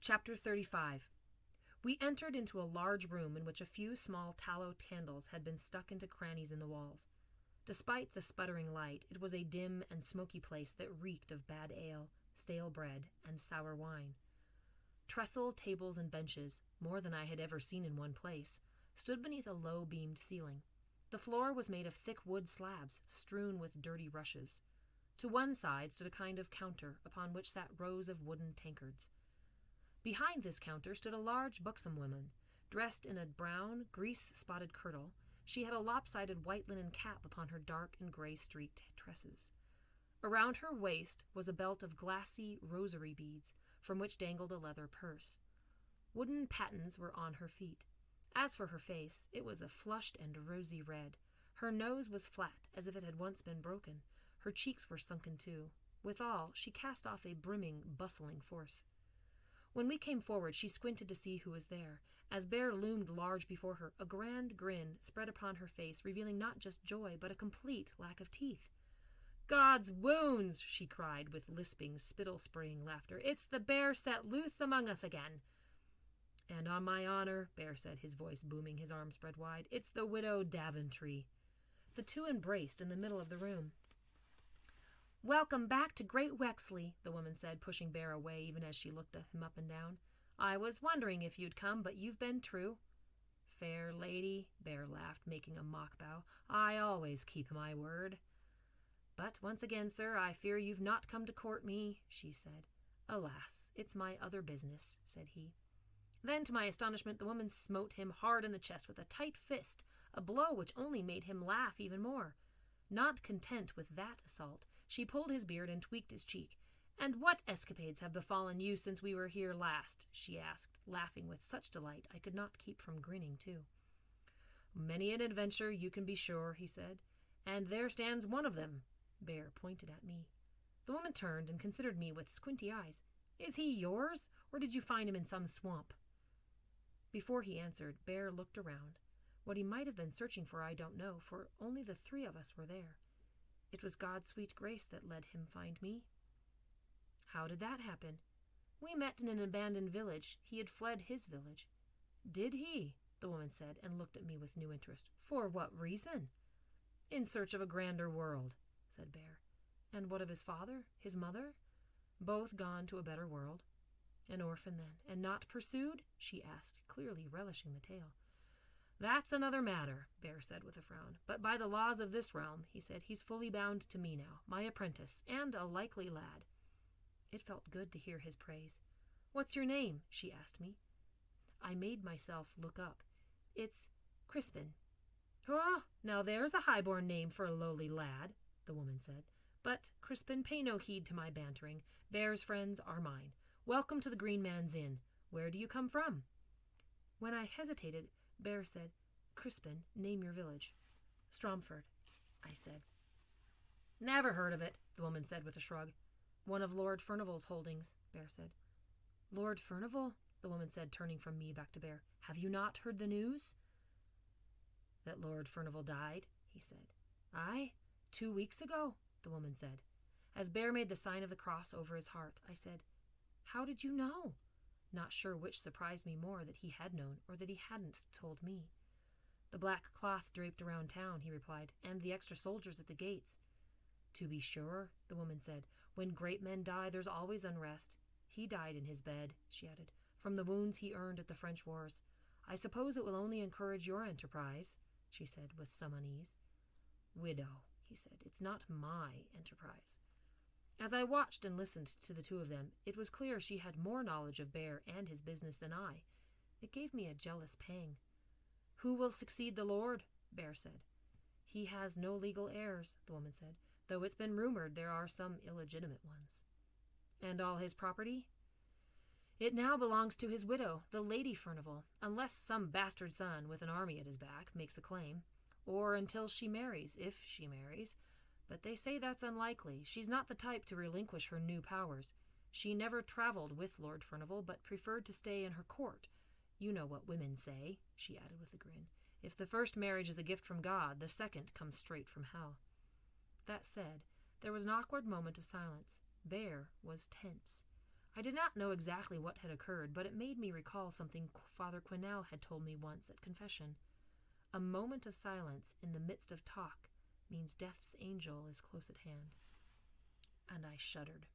Chapter 35. We entered into a large room in which a few small tallow candles had been stuck into crannies in the walls. Despite the sputtering light, it was a dim and smoky place that reeked of bad ale, stale bread, and sour wine. Trestle tables and benches, more than I had ever seen in one place, stood beneath a low-beamed ceiling. The floor was made of thick wood slabs, strewn with dirty rushes. To one side stood a kind of counter, upon which sat rows of wooden tankards. Behind this counter stood a large, buxom woman, dressed in a brown, grease-spotted kirtle. She had a lopsided white linen cap upon her dark and gray-streaked tresses. Around her waist was a belt of glassy rosary beads, from which dangled a leather purse. Wooden pattens were on her feet. As for her face, it was a flushed and rosy red. Her nose was flat, as if it had once been broken. Her cheeks were sunken too. Withal, she cast off a brimming, bustling force. When we came forward, she squinted to see who was there. As Bear loomed large before her, a grand grin spread upon her face, revealing not just joy, but a complete lack of teeth. "God's wounds!" she cried, with lisping, spittle-spraying laughter. "It's the Bear set loose among us again." "And on my honor," Bear said, his voice booming, his arms spread wide, "it's the widow Daventry." The two embraced in the middle of the room. "Welcome back to Great Wexley," the woman said, pushing Bear away even as she looked at him up and down. "I was wondering if you'd come, but you've been true." "Fair lady," Bear laughed, making a mock bow, "I always keep my word." "But once again, sir, I fear you've not come to court me," she said. "Alas, it's my other business," said he. Then, to my astonishment, the woman smote him hard in the chest with a tight fist, a blow which only made him laugh even more. Not content with that assault, she pulled his beard and tweaked his cheek. "And what escapades have befallen you since we were here last?" she asked, laughing with such delight I could not keep from grinning too. "Many an adventure, you can be sure," he said. "And there stands one of them." Bear pointed at me. The woman turned and considered me with squinty eyes. "Is he yours, or did you find him in some swamp?" Before he answered, Bear looked around. What he might have been searching for I don't know, for only the three of us were there. It was God's sweet grace that let him find me. "How did that happen?" "We met in an abandoned village. He had fled his village." "Did he?" the woman said, and looked at me with new interest. "For what reason?" "In search of a grander world," said Bear. "And what of his father, his mother?" "Both gone to a better world." "An orphan, then, and not pursued?" she asked, clearly relishing the tale. "That's another matter," Bear said with a frown. "But by the laws of this realm," he said, "he's fully bound to me now, my apprentice, and a likely lad." It felt good to hear his praise. "What's your name?" she asked me. I made myself look up. "It's Crispin." "Oh, now there's a high-born name for a lowly lad," the woman said. "But, Crispin, pay no heed to my bantering. Bear's friends are mine. Welcome to the Green Man's Inn. Where do you come from?" When I hesitated, Bear said, "Crispin, name your village." "Stromford," I said. "Never heard of it," the woman said with a shrug. "One of Lord Fernival's holdings," Bear said. "Lord Fernival?" the woman said, turning from me back to Bear. "Have you not heard the news?" "That Lord Fernival died," he said. "Aye, 2 weeks ago," the woman said. As Bear made the sign of the cross over his heart, I said, "How did you know?" Not sure which surprised me more, that he had known or that he hadn't told me. "The black cloth draped around town," he replied, "and the extra soldiers at the gates." "To be sure," the woman said. "When great men die, there's always unrest. He died in his bed," she added, "from the wounds he earned at the French wars. I suppose it will only encourage your enterprise," she said with some unease. "Widow," he said, "it's not my enterprise." As I watched and listened to the two of them, it was clear she had more knowledge of Bear and his business than I. It gave me a jealous pang. "Who will succeed the lord?" Bear said. "He has no legal heirs," the woman said, "though it's been rumored there are some illegitimate ones." "And all his property?" "It now belongs to his widow, the Lady Fernival, unless some bastard son with an army at his back makes a claim. Or until she marries, if she marries. But they say that's unlikely. She's not the type to relinquish her new powers. She never traveled with Lord Fernival, but preferred to stay in her court. You know what women say," she added with a grin. "If the first marriage is a gift from God, the second comes straight from hell." That said, there was an awkward moment of silence. Bear was tense. I did not know exactly what had occurred, but it made me recall something Father Quinnell had told me once at confession. A moment of silence in the midst of talk means death's angel is close at hand. And I shuddered.